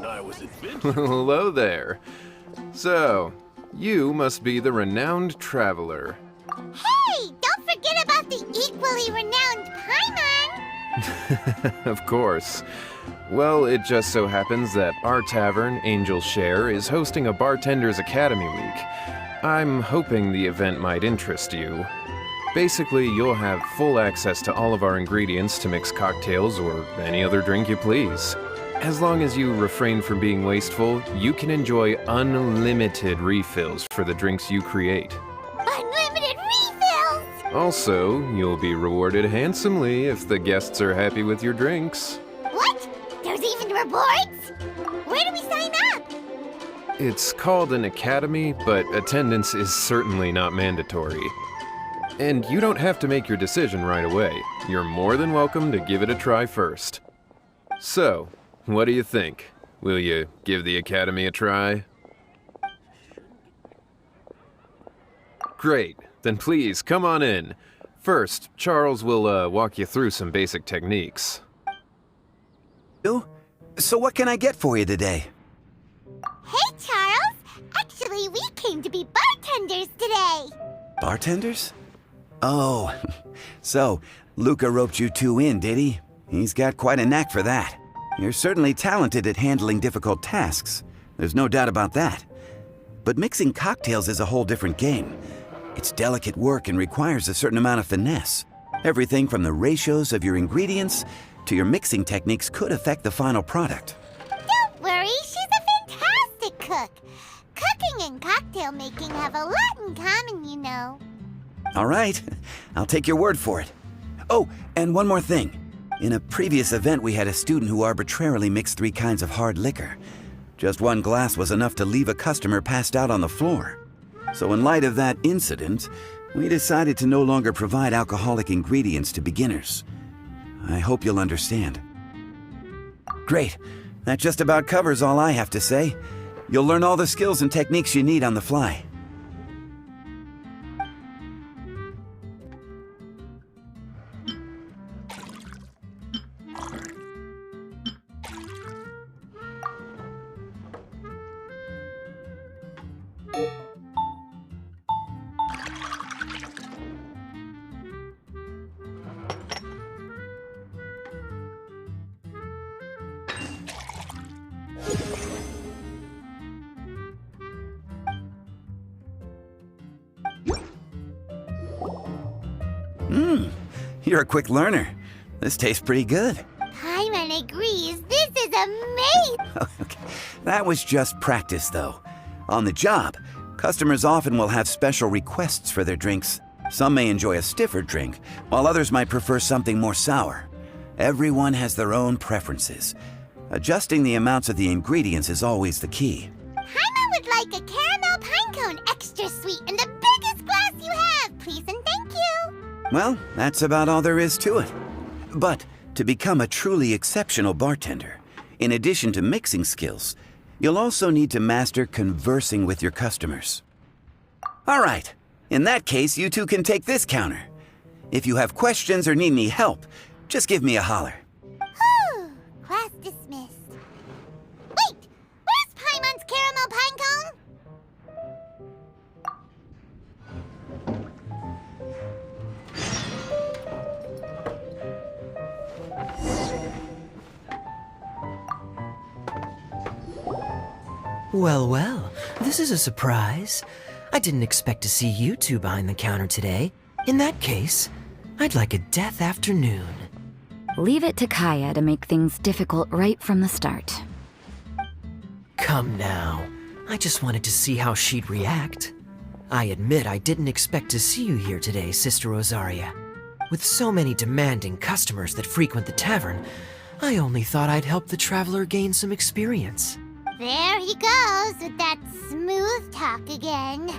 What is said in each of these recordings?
Hello there. So, you must be the renowned traveler. Hey, don't forget about the equally renowned Paimon! Of course. Well, it just so happens that our tavern, Angel's Share, is hosting a Bartender's Academy Week. I'm hoping the event might interest you. Basically, you'll have full access to all of our ingredients to mix cocktails or any other drink you please. As long as you refrain from being wasteful, you can enjoy unlimited refills for the drinks you create. Unlimited refills! Also, you'll be rewarded handsomely if the guests are happy with your drinks. What? There's even rewards? Where do we sign up? It's called an academy, but attendance is certainly not mandatory. And you don't have to make your decision right away. You're more than welcome to give it a try first. So, what do you think? Will you give the academy a try? Great. Then please, come on in. First, Charles will walk you through some basic techniques. So what can I get for you today? Hey, Charles! Actually, we came to be bartenders today! Bartenders? Oh, so Luca roped you two in, did he? He's got quite a knack for that. You're certainly talented at handling difficult tasks. There's no doubt about that. But mixing cocktails is a whole different game. It's delicate work and requires a certain amount of finesse. Everything from the ratios of your ingredients to your mixing techniques could affect the final product. Don't worry, she's a fantastic cook. Cooking and cocktail making have a lot in common, you know. All right, I'll take your word for it. Oh, and one more thing. In a previous event, we had a student who arbitrarily mixed 3 kinds of hard liquor. Just one glass was enough to leave a customer passed out on the floor. So in light of that incident, we decided to no longer provide alcoholic ingredients to beginners. I hope you'll understand. Great. That just about covers all I have to say. You'll learn all the skills and techniques you need on the fly. You're a quick learner. This tastes pretty good. Paimon agrees. This is amazing! Okay. That was just practice, though. On the job, customers often will have special requests for their drinks. Some may enjoy a stiffer drink, while others might prefer something more sour. Everyone has their own preferences. Adjusting the amounts of the ingredients is always the key. Paimon would like a caramel pine cone extra sweet in the biggest glass you have, please and thank you! Well, that's about all there is to it. But to become a truly exceptional bartender, in addition to mixing skills, you'll also need to master conversing with your customers. All right, in that case, you two can take this counter. If you have questions or need any help, just give me a holler. Whew, class dismissed. Wait, where's Paimon's caramel pine cone? Well, well, this is a surprise. I didn't expect to see you two behind the counter today. In that case, I'd like a death afternoon. Leave it to Kaya to make things difficult right from the start. Come now. I just wanted to see how she'd react. I admit I didn't expect to see you here today, Sister Rosaria. With so many demanding customers that frequent the tavern, I only thought I'd help the traveler gain some experience. There he goes with that smooth talk again.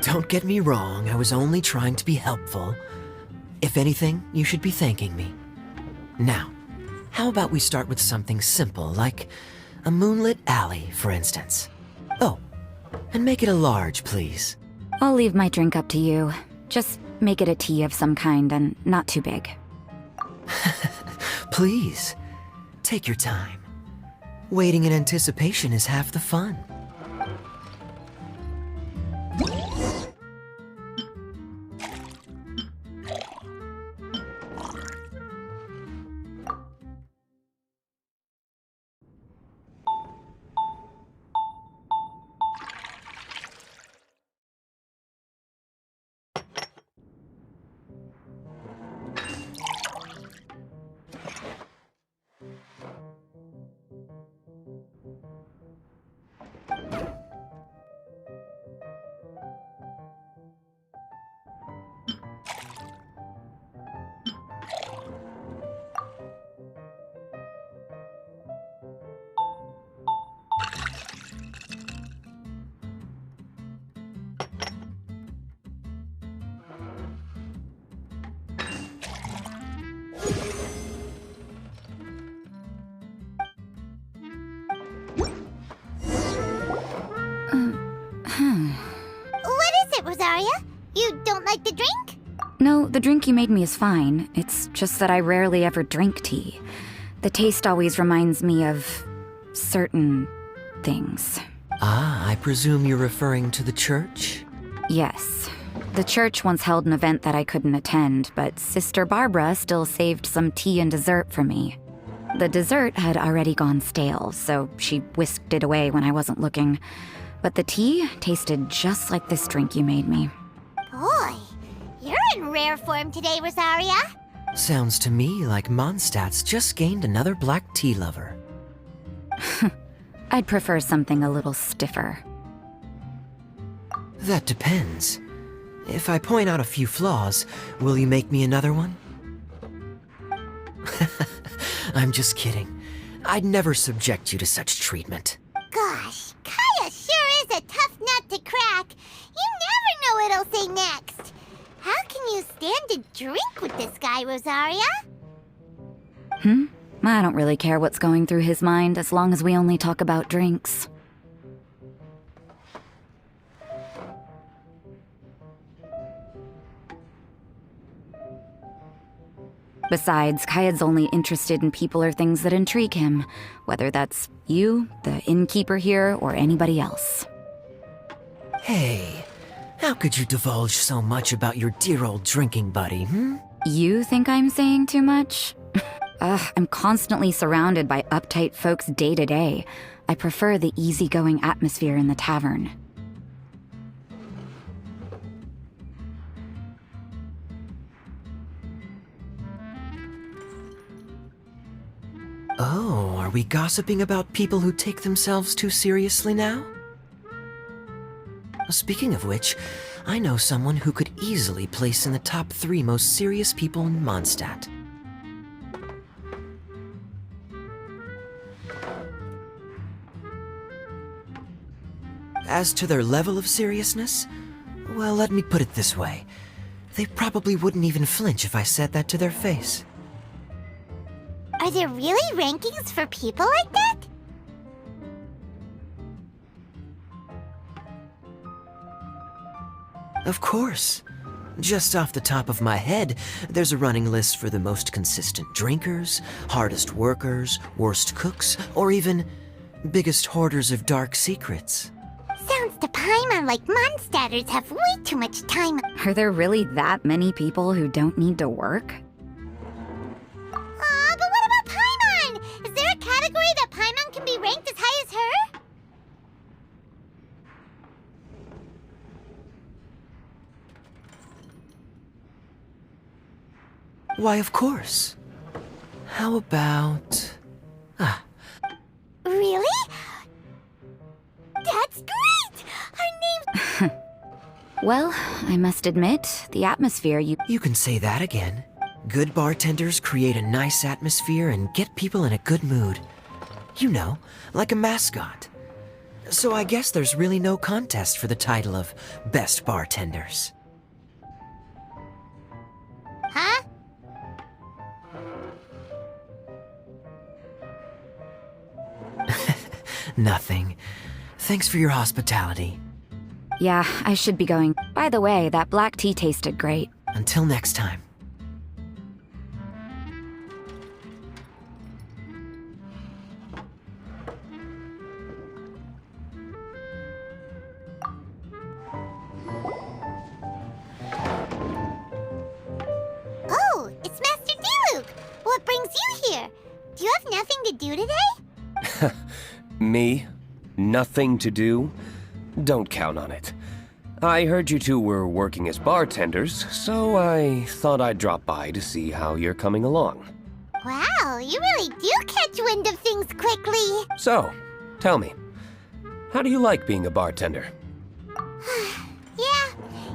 Don't get me wrong, I was only trying to be helpful. If anything, you should be thanking me. Now, how about we start with something simple, like a moonlit alley, for instance? Oh, and make it a large, please. I'll leave my drink up to you. Just make it a tea of some kind and not too big. Please, take your time. Waiting in anticipation is half the fun. What is it, Rosaria? You don't like the drink? No, the drink you made me is fine. It's just that I rarely ever drink tea. The taste always reminds me of certain things. Ah, I presume you're referring to the church? Yes. The church once held an event that I couldn't attend, but Sister Barbara still saved some tea and dessert for me. The dessert had already gone stale, so she whisked it away when I wasn't looking. But the tea tasted just like this drink you made me. Boy, you're in rare form today, Rosaria. Sounds to me like Mondstadt's just gained another black tea lover. I'd prefer something a little stiffer. That depends. If I point out a few flaws, will you make me another one? I'm just kidding. I'd never subject you to such treatment. Gosh, Kaya sure is a tough nut to crack. You never know what he'll say next. How can you stand to drink with this guy, Rosaria? I don't really care what's going through his mind as long as we only talk about drinks. Besides, Kayad's only interested in people or things that intrigue him, whether that's you, the innkeeper here, or anybody else. Hey, how could you divulge so much about your dear old drinking buddy, You think I'm saying too much? I'm constantly surrounded by uptight folks day to day. I prefer the easygoing atmosphere in the tavern. Oh, are we gossiping about people who take themselves too seriously now? Speaking of which, I know someone who could easily place in the top 3 most serious people in Mondstadt. As to their level of seriousness, well, let me put it this way. They probably wouldn't even flinch if I said that to their face. Are there really rankings for people like that? Of course. Just off the top of my head, there's a running list for the most consistent drinkers, hardest workers, worst cooks, or even biggest hoarders of dark secrets. Sounds to Paimon like Mondstadters have way too much time. Are there really that many people who don't need to work? Aw, but what about Paimon? Is there a category that Paimon can be ranked as high as her? Why, of course. How about... Really? That's great! Our name's... Well, I must admit, the atmosphere You can say that again. Good bartenders create a nice atmosphere and get people in a good mood. You know, like a mascot. So I guess there's really no contest for the title of Best Bartenders. Huh? Nothing. Thanks for your hospitality. Yeah, I should be going. By the way, that black tea tasted great. Until next time. to do today? Me? Nothing to do? Don't count on it. I heard you two were working as bartenders, so I thought I'd drop by to see how you're coming along. Wow, you really do catch wind of things quickly. So, tell me, how do you like being a bartender? Yeah,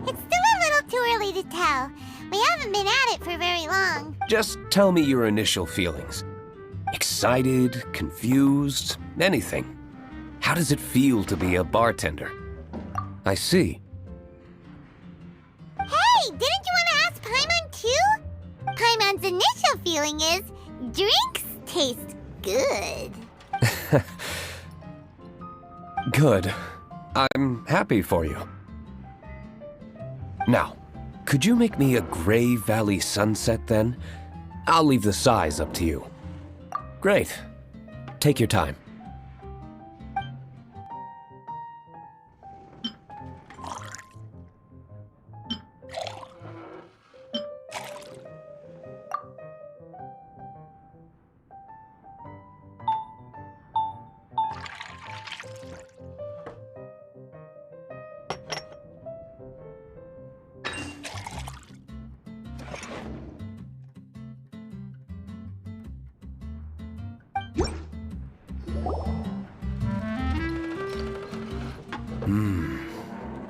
it's still a little too early to tell. We haven't been at it for very long. Just tell me your initial feelings. Excited, confused, anything. How does it feel to be a bartender? I see. Hey, didn't you want to ask Paimon too? Paimon's initial feeling is drinks taste good. Good. I'm happy for you. Now, could you make me a Gray Valley sunset then? I'll leave the size up to you. Great. Take your time.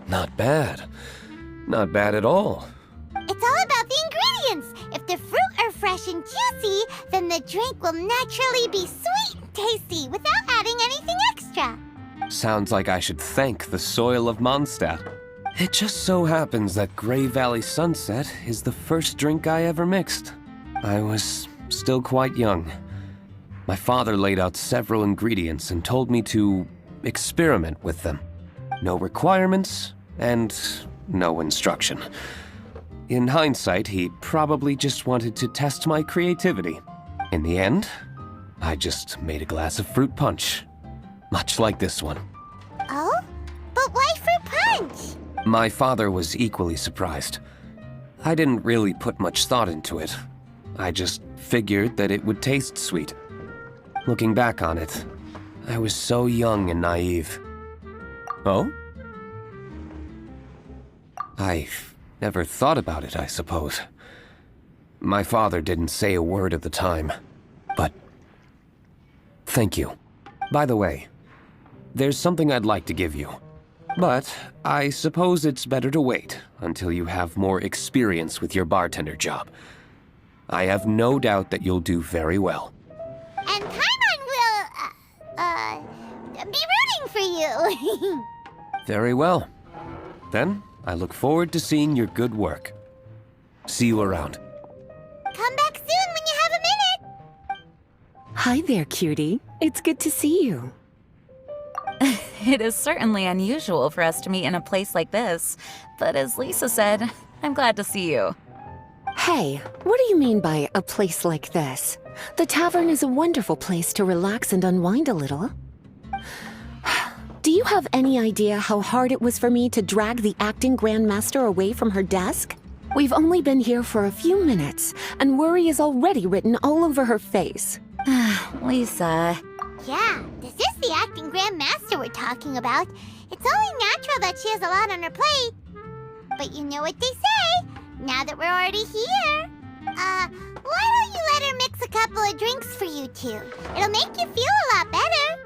Not bad. Not bad at all. It's all about the ingredients. If the fruit are fresh and juicy, then the drink will naturally be sweet and tasty without adding anything extra. Sounds like I should thank the soil of Mondstadt. It just so happens that Gray Valley Sunset is the first drink I ever mixed. I was still quite young. My father laid out several ingredients and told me to experiment with them. No requirements and no instruction. In hindsight, he probably just wanted to test my creativity. In the end, I just made a glass of fruit punch. Much like this one. Oh? But why fruit punch? My father was equally surprised. I didn't really put much thought into it. I just figured that it would taste sweet. Looking back on it, I was so young and naive. Oh? I never thought about it, I suppose. My father didn't say a word at the time, but thank you. By the way, there's something I'd like to give you, but I suppose it's better to wait until you have more experience with your bartender job. I have no doubt that you'll do very well. And Paimon will, be rooting for you. Very well. Then, I look forward to seeing your good work. See you around. Come back soon when you have a minute. Hi there, cutie. It's good to see you. It is certainly unusual for us to meet in a place like this, but as Lisa said, I'm glad to see you. Hey, what do you mean by a place like this? The tavern is a wonderful place to relax and unwind a little. Do you have any idea how hard it was for me to drag the acting grandmaster away from her desk? We've only been here for a few minutes, and worry is already written all over her face. Lisa. Yeah, this is the acting grandmaster we're talking about. It's only natural that she has a lot on her plate. But you know what they say, now that we're already here. Why don't you let her mix a couple of drinks for you two? It'll make you feel a lot better.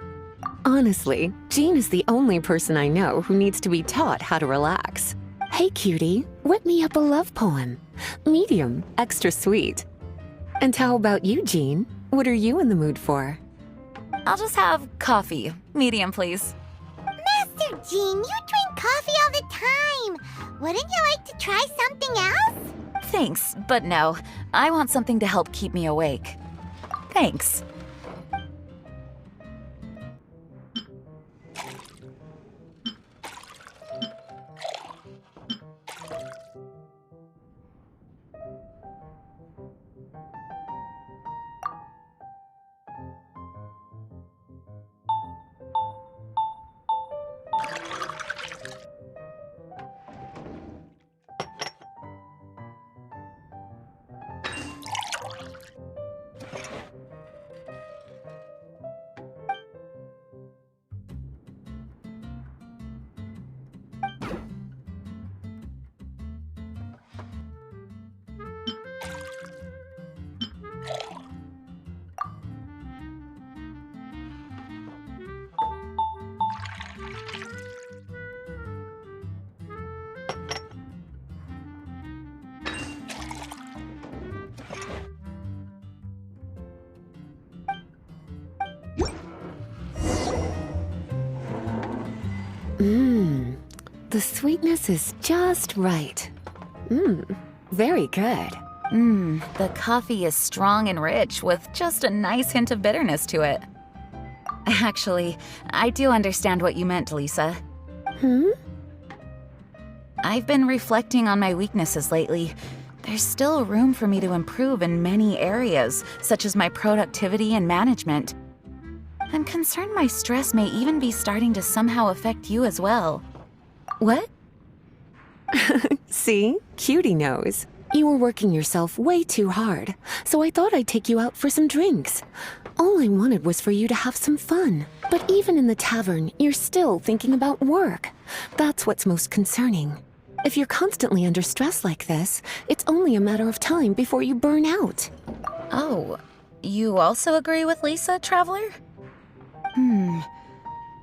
Honestly, Jean is the only person I know who needs to be taught how to relax. Hey, cutie, whip me up a love poem. Medium, extra sweet. And how about you, Jean? What are you in the mood for? I'll just have coffee. Medium, please. Master Jean, you drink coffee all the time. Wouldn't you like to try something else? Thanks, but no. I want something to help keep me awake. Thanks. The sweetness is just right. Very good. The coffee is strong and rich with just a nice hint of bitterness to it. Actually, I do understand what you meant, Lisa. I've been reflecting on my weaknesses lately. There's still room for me to improve in many areas, such as my productivity and management. I'm concerned my stress may even be starting to somehow affect you as well. What? See? Cutie knows. You were working yourself way too hard, so I thought I'd take you out for some drinks. All I wanted was for you to have some fun. But even in the tavern, you're still thinking about work. That's what's most concerning. If you're constantly under stress like this, it's only a matter of time before you burn out. Oh, you also agree with Lisa, Traveler?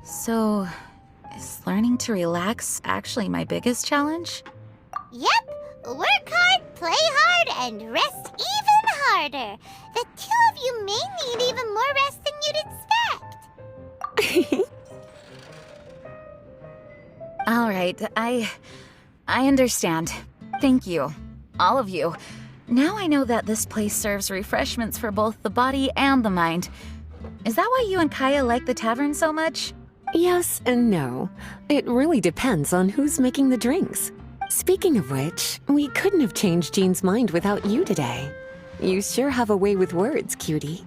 So, is learning to relax actually my biggest challenge? Yep. Work hard, play hard, and rest even harder. The two of you may need even more rest than you'd expect. All right, I understand. Thank you. All of you. Now I know that this place serves refreshments for both the body and the mind. Is that why you and Kaya like the tavern so much? Yes and no. It really depends on who's making the drinks. Speaking of which, we couldn't have changed Jean's mind without you today. You sure have a way with words, cutie.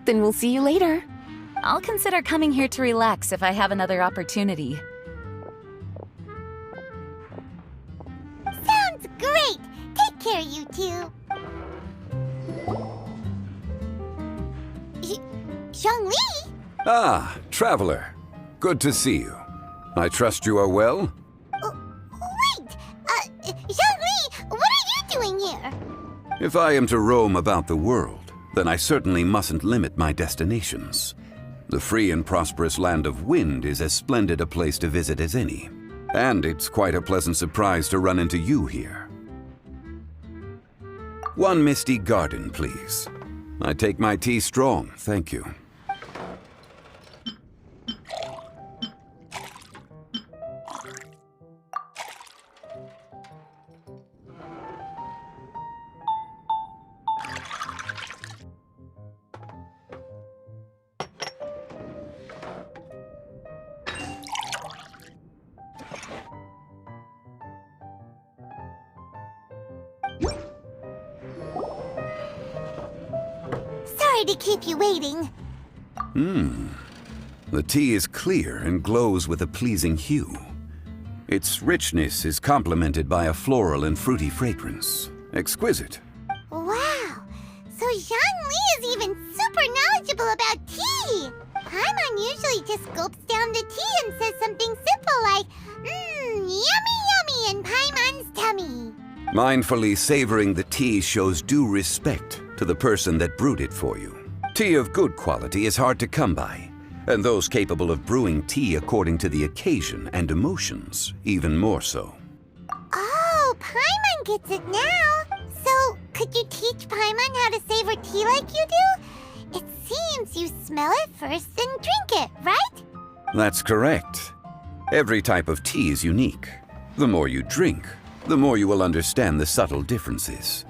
Then we'll see you later. I'll consider coming here to relax if I have another opportunity. Sounds great. Take care, you two. Zhongli? Ah, Traveler. Good to see you. I trust you are well? Wait! Zhongli, what are you doing here? If I am to roam about the world, then I certainly mustn't limit my destinations. The free and prosperous land of Wind is as splendid a place to visit as any. And it's quite a pleasant surprise to run into you here. One misty garden, please. I take my tea strong, thank you. Sorry to keep you waiting. The tea is clear and glows with a pleasing hue. Its richness is complemented by a floral and fruity fragrance. Exquisite. Wow! So Zhongli is even super knowledgeable about tea! Paimon usually just gulps down the tea and says something simple like, yummy yummy in Paimon's tummy. Mindfully savoring the tea shows due respect to the person that brewed it for you. Tea of good quality is hard to come by, and those capable of brewing tea according to the occasion and emotions, even more so. Oh, Paimon gets it now! So, could you teach Paimon how to savor tea like you do? It seems you smell it first, then drink it, right? That's correct. Every type of tea is unique. The more you drink, the more you will understand the subtle differences.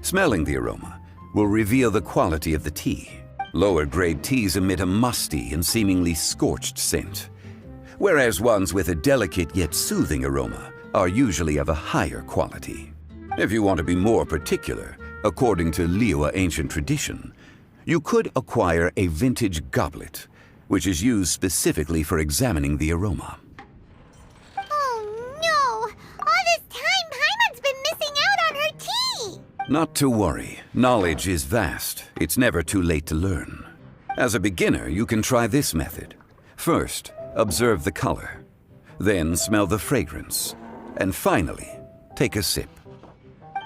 Smelling the aroma will reveal the quality of the tea. Lower-grade teas emit a musty and seemingly scorched scent, whereas ones with a delicate yet soothing aroma are usually of a higher quality. If you want to be more particular, according to Liyue ancient tradition, you could acquire a vintage goblet, which is used specifically for examining the aroma. Oh no! All this time, Paimon's been missing out on her tea! Not to worry. Knowledge is vast. It's never too late to learn. As a beginner, you can try this method. First, observe the color. Then smell the fragrance. And finally, take a sip.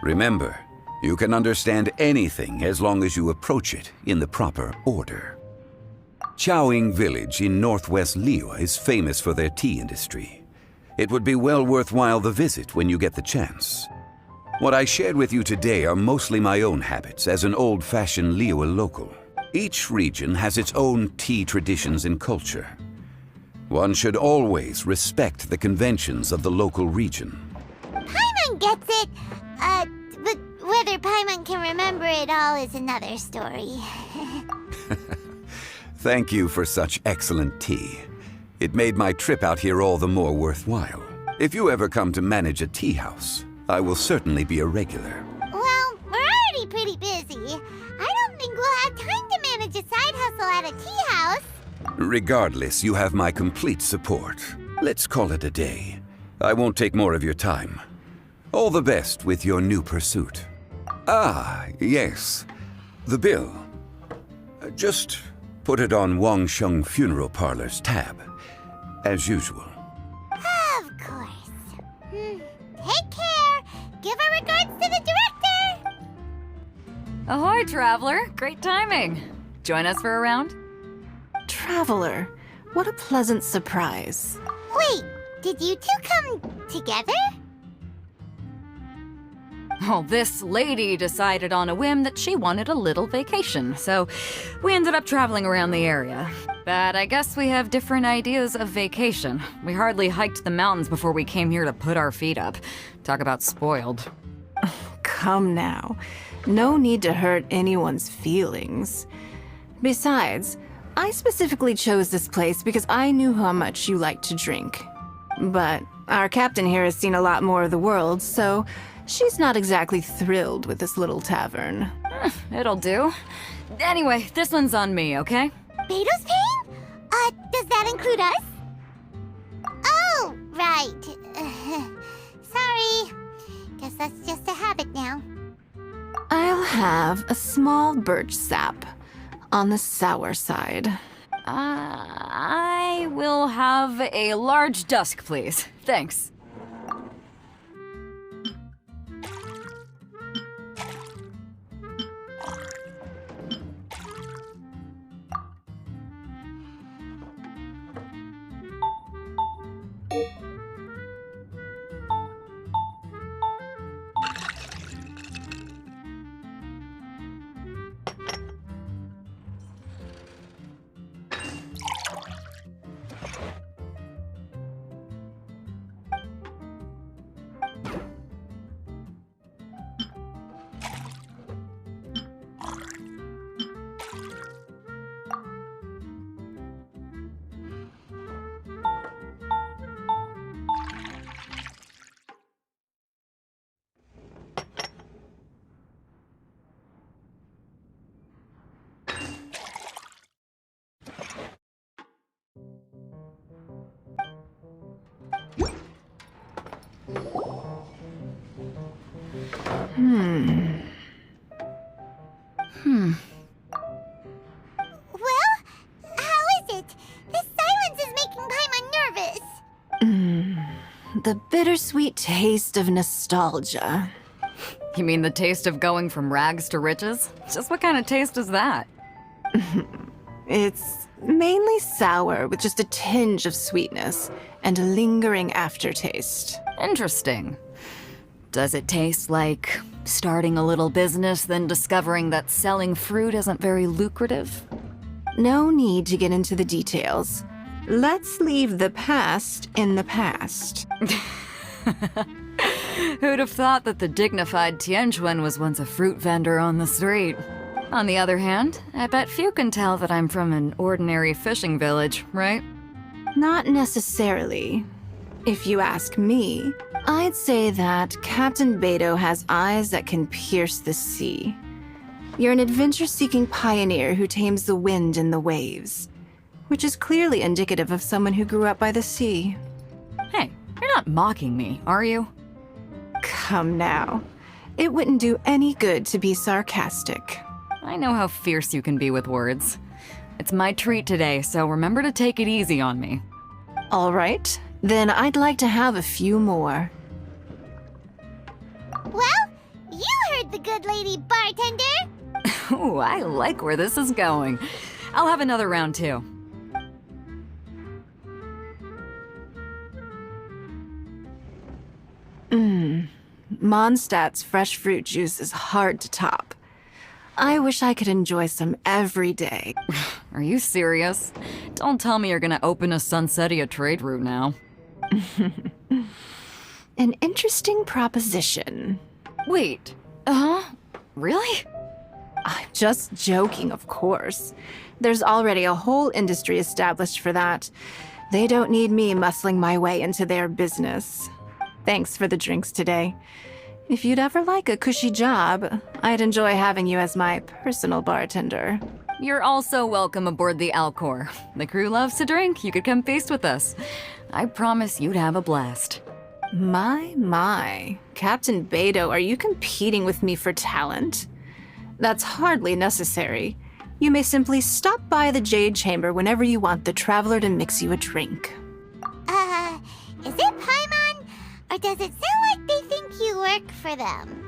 Remember, you can understand anything as long as you approach it in the proper order. Chaoying Village in northwest Liyue is famous for their tea industry. It would be well worthwhile the visit when you get the chance. What I shared with you today are mostly my own habits as an old-fashioned Liyue local. Each region has its own tea traditions and culture. One should always respect the conventions of the local region. Paimon gets it. But whether Paimon can remember it all is another story. Thank you for such excellent tea. It made my trip out here all the more worthwhile. If you ever come to manage a tea house, I will certainly be a regular. Well, we're already pretty busy. I don't think we'll have time to manage a side hustle at a tea house. Regardless, you have my complete support. Let's call it a day. I won't take more of your time. All the best with your new pursuit. Ah, yes. The bill. Just put it on Wang Sheng Funeral Parlor's tab. As usual. Of course. Take care. Give our regards to the director. Ahoy, traveler. Great timing. Join us for a round? Traveler, what a pleasant surprise. Wait, did you two come together? Well, this lady decided on a whim that she wanted a little vacation, so we ended up traveling around the area. But I guess we have different ideas of vacation. We hardly hiked the mountains before we came here to put our feet up. Talk about spoiled. Come now. No need to hurt anyone's feelings. Besides, I specifically chose this place because I knew how much you like to drink. But our captain here has seen a lot more of the world, so she's not exactly thrilled with this little tavern. It'll do. Anyway, this one's on me, okay? Beto's paying? Does that include us? Oh, right. Sorry. Guess that's just a habit now. I'll have a small birch sap on the sour side. I will have a large dusk, please. Thanks. Well, how is it? This silence is making Paimon nervous. The bittersweet taste of nostalgia. You mean the taste of going from rags to riches? Just what kind of taste is that? It's mainly sour with just a tinge of sweetness and a lingering aftertaste. Interesting. Does it taste like starting a little business, then discovering that selling fruit isn't very lucrative? No need to get into the details. Let's leave the past in the past. Who'd have thought that the dignified Tianquan was once a fruit vendor on the street? On the other hand, I bet few can tell that I'm from an ordinary fishing village, right? Not necessarily. If you ask me, I'd say that Captain Beto has eyes that can pierce the sea. You're an adventure-seeking pioneer who tames the wind and the waves, which is clearly indicative of someone who grew up by the sea. Hey, you're not mocking me, are you? Come now. It wouldn't do any good to be sarcastic. I know how fierce you can be with words. It's my treat today, so remember to take it easy on me. All right, then I'd like to have a few more. Well, you heard the good lady bartender. Ooh, I like where this is going. I'll have another round too. Mondstadt's fresh fruit juice is hard to top. I wish I could enjoy some every day. Are you serious? Don't tell me you're gonna open a Sunsetia trade route now. An interesting proposition. Wait, really? I'm just joking, of course. There's already a whole industry established for that. They don't need me muscling my way into their business. Thanks for the drinks today. If you'd ever like a cushy job, I'd enjoy having you as my personal bartender. You're also welcome aboard the Alcor. The crew loves to drink. You could come feast with us. I promise you'd have a blast. My. Captain Beidou, are you competing with me for talent? That's hardly necessary. You may simply stop by the Jade Chamber whenever you want the Traveler to mix you a drink. Is it Paimon? Or does it sound like they think you work for them?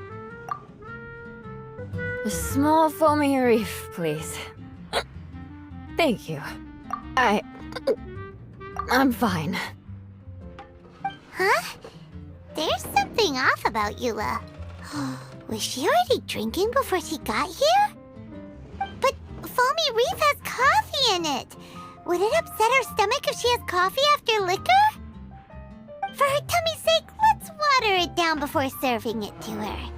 A small foamy reef, please. Thank you. I'm fine. Huh? There's something off about Eula. Was she already drinking before she got here? But Foamy Reef has coffee in it. Would it upset her stomach if she has coffee after liquor? For her tummy's sake, let's water it down before serving it to her.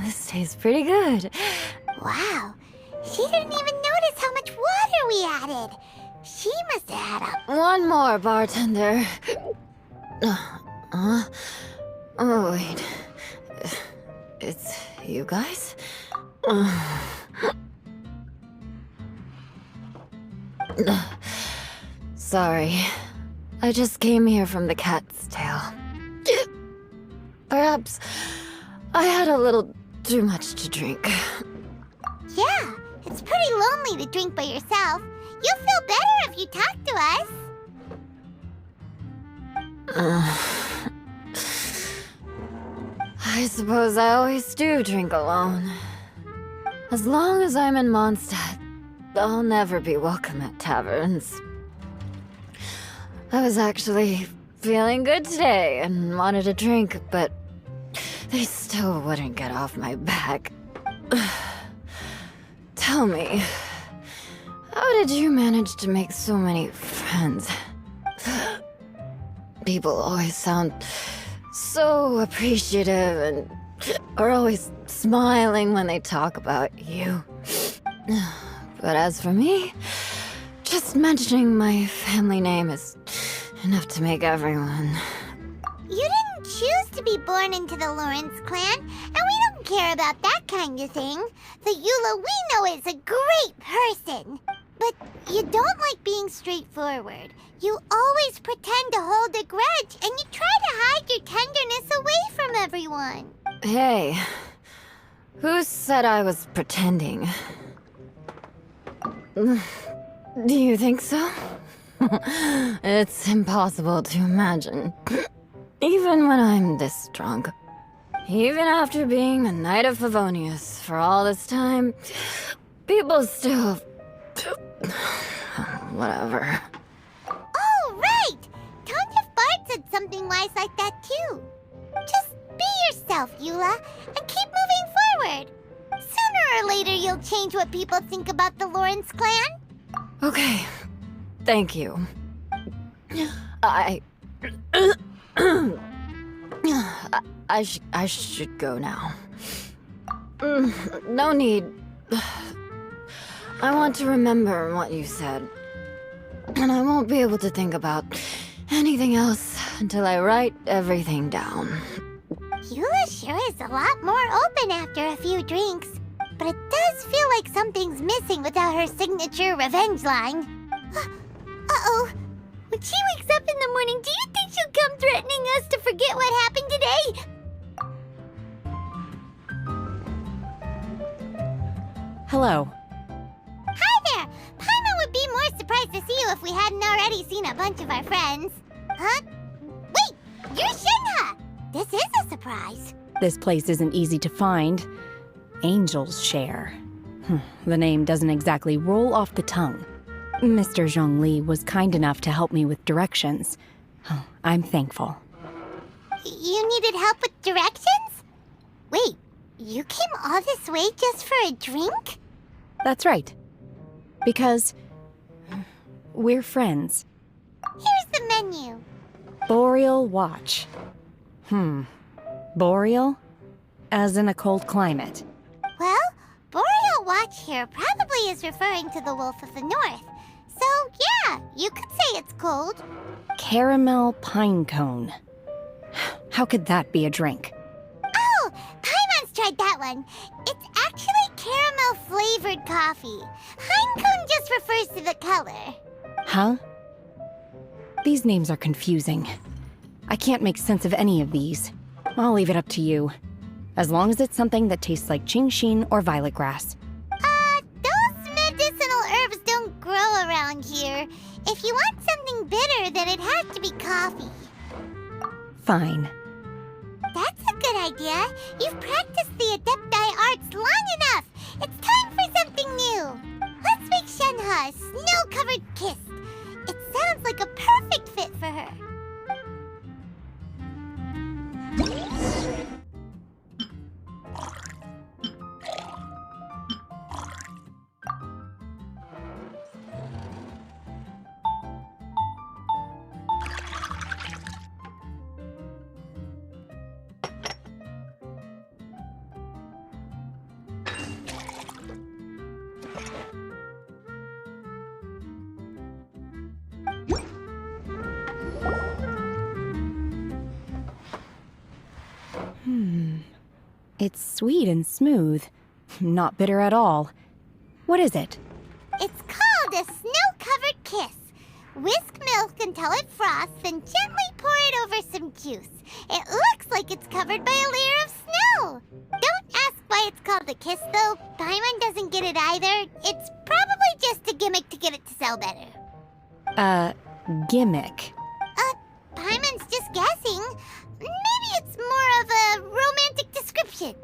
This tastes pretty good. Wow, she didn't even notice how much water we added. She must have had a... One more, bartender. Oh, wait. It's you guys? Sorry. I just came here from the Cat's Tail. Perhaps I had a little too much to drink. Yeah, it's pretty lonely to drink by yourself. You'll feel better if you talk to us. I suppose I always do drink alone. As long as I'm in Mondstadt, I'll never be welcome at taverns. I was actually feeling good today and wanted a drink, but they still wouldn't get off my back. Tell me, how did you manage to make so many friends? People always sound so appreciative and are always smiling when they talk about you. But as for me, just mentioning my family name is enough to make everyone. You didn't choose to be born into the Lawrence clan, and we don't care about that kind of thing. The Eula we know is a great person. But you don't like being straightforward. You always pretend to hold a grudge, and you try to hide your tenderness away from everyone. Hey, who said I was pretending? Do you think so? It's impossible to imagine. Even when I'm this drunk. Even after being a Knight of Favonius for all this time, people still... Whatever. Oh, right! Tanya Bard said something wise like that too. Just be yourself, Eula, and keep moving forward. Sooner or later, you'll change what people think about the Lawrence clan. Okay, thank you. I should go now. No need. I want to remember what you said. And I won't be able to think about anything else until I write everything down. Eula sure is a lot more open after a few drinks. But it does feel like something's missing without her signature revenge line. Uh-oh. When she wakes up in the morning, do you think she'll come threatening us to forget what happened today? Hello. Hi there! Paimon would be more surprised to see you if we hadn't already seen a bunch of our friends. Huh? Wait! You're Shinha! This is a surprise. This place isn't easy to find. Angel's Share. The name doesn't exactly roll off the tongue. Mr. Zhongli was kind enough to help me with directions. I'm thankful. You needed help with directions? Wait, you came all this way just for a drink? That's right. Because we're friends. Here's the menu. Boreal Watch. Boreal? As in a cold climate. Well, Boreal Watch here probably is referring to the Wolf of the North. So, yeah, you could say it's cold. Caramel pine cone. How could that be a drink? Oh, Paimon's tried that one. It's actually caramel-flavored coffee. Pine cone just refers to the color. Huh? These names are confusing. I can't make sense of any of these. I'll leave it up to you. As long as it's something that tastes like Qingxin or violet grass. Those medicinal herbs don't grow around here. If you want something bitter, then it has to be coffee. Fine. That's a good idea. You've practiced the Adepti arts long enough. It's time for something new. Let's make Shenhe a snow-covered kiss. It sounds like a perfect fit for her. It's sweet and smooth. Not bitter at all. What is it? It's called a snow-covered kiss. Whisk milk until it froths, then gently pour it over some juice. It looks like it's covered by a layer of snow. Don't ask why it's called a kiss, though. Paimon doesn't get it either. It's probably just a gimmick to get it to sell better. Gimmick. Paimon's just guessing. Maybe it's more of a romantic description.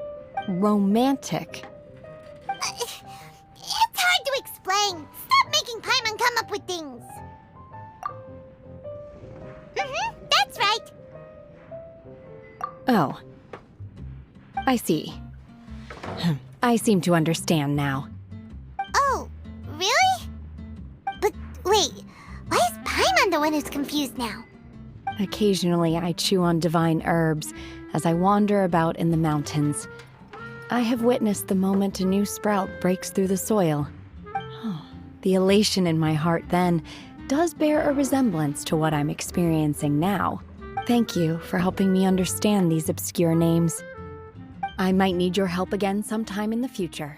Romantic. It's hard to explain. Stop making Paimon come up with things. That's right. Oh. I see. I seem to understand now. Oh, really? But wait, why is Paimon the one who's confused now? Occasionally I chew on divine herbs as I wander about in the mountains. I have witnessed the moment a new sprout breaks through the soil. The elation in my heart then does bear a resemblance to what I'm experiencing now. Thank you for helping me understand these obscure names. I might need your help again sometime in the future.